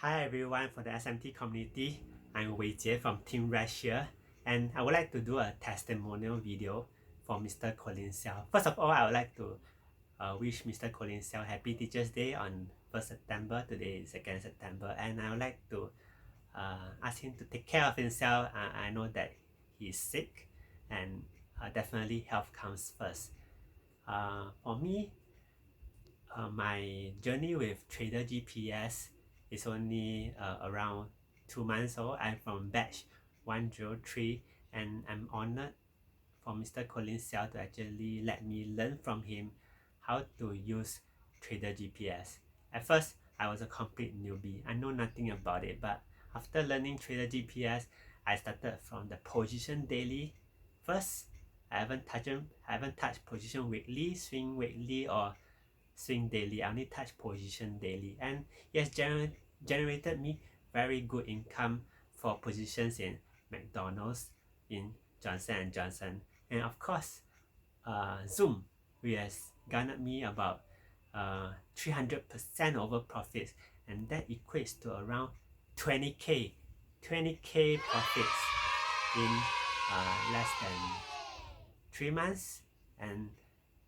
Hi everyone for the SMT community. I'm Wei Jie from Team Rush here, and I would like to do a testimonial video for Mr. Collin Seow. First of all, I would like to wish Mr. Collin Seow Happy Teacher's Day on 1st September. Today is 2nd September, and I would like to ask him to take care of himself. I know that he's sick, and definitely health comes first. For me, my journey with TraderGPS is only around 2 months old. I'm from batch 103, and I'm honored for Mr. Collin Seow to actually let me learn from him how to use TraderGPS. At first, I was a complete newbie. I know nothing about it, but after learning TraderGPS, I started from the position daily. First, I haven't touched position weekly, swing weekly, or swing daily. I only touch position daily, and it has generated me very good income for positions in McDonald's, in Johnson & Johnson, and of course Zoom, which has garnered me about 300% over profits, and that equates to around 20k profits in less than 3 months, and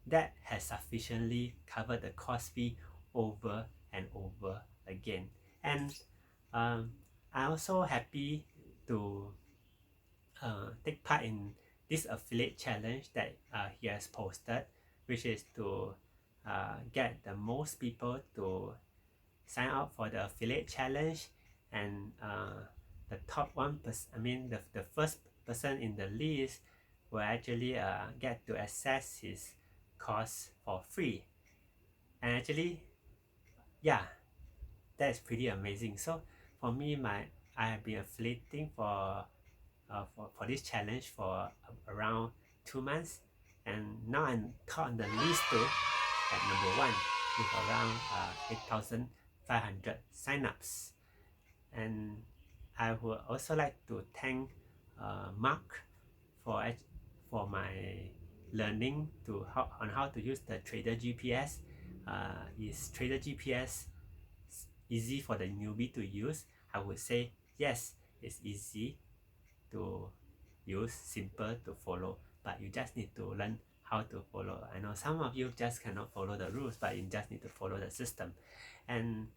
that has sufficiently covered the cost fee over and over again. And I'm also happy to take part in this affiliate challenge that he has posted, which is to get the most people to sign up for the affiliate challenge, and the top 1%, I mean the first person in the list will actually get to access his course for free. And actually, yeah, that's pretty amazing. So for me, I have been affiliating for this challenge for around 2 months, and now I'm top on the list too at number 1 with around 8,500 signups. And I would also like to thank Mark for my learning on how to use the TraderGPS. Is TraderGPS easy for the newbie to use? I would say yes, it's easy to use, simple to follow, but you just need to learn how to follow. I know some of you just cannot follow the rules, but you just need to follow the system. And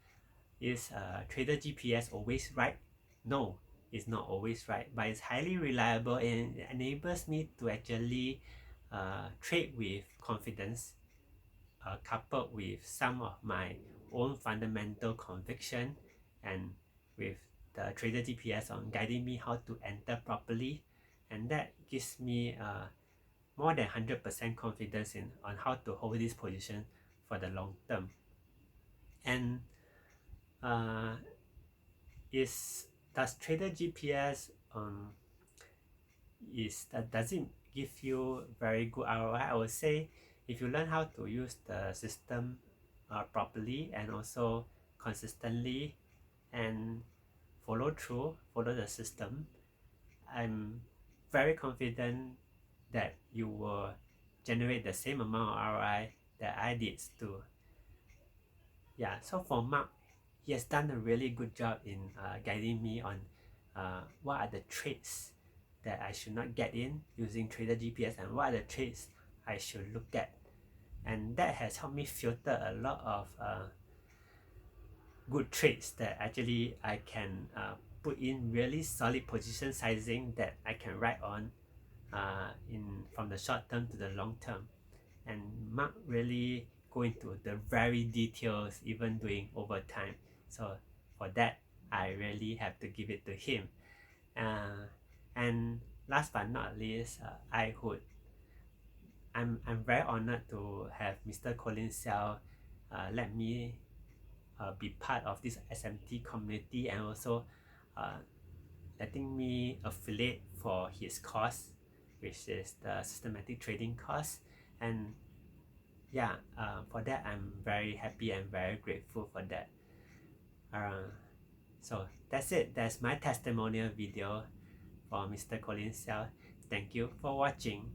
is TraderGPS always right? No, it's not always right, but it's highly reliable, and it enables me to actually trade with confidence, coupled with some of my own fundamental conviction, and with the TraderGPS on guiding me how to enter properly, and that gives me more than 100% confidence on how to hold this position for the long term. And does TraderGPS does it give you very good ROI? I would say if you learn how to use the system properly and also consistently and follow the system, I'm very confident that you will generate the same amount of ROI that I did too. Yeah, so for Mark, he has done a really good job in guiding me on what are the traits that I should not get in using TraderGPS, and what are the traits I should look at. And that has helped me filter a lot of good trades that actually I can put in really solid position sizing that I can ride on from the short term to the long term. And Mark really go into the very details, even doing overtime. So for that, I really have to give it to him. And last but not least, I'm very honored to have Mr. Collin Seow let me be part of this SMT community, and also letting me affiliate for his course, which is the systematic trading course. And yeah, for that I'm very happy and very grateful for that. So that's it. That's my testimonial video for Mr. Collin Seow. Thank you for watching.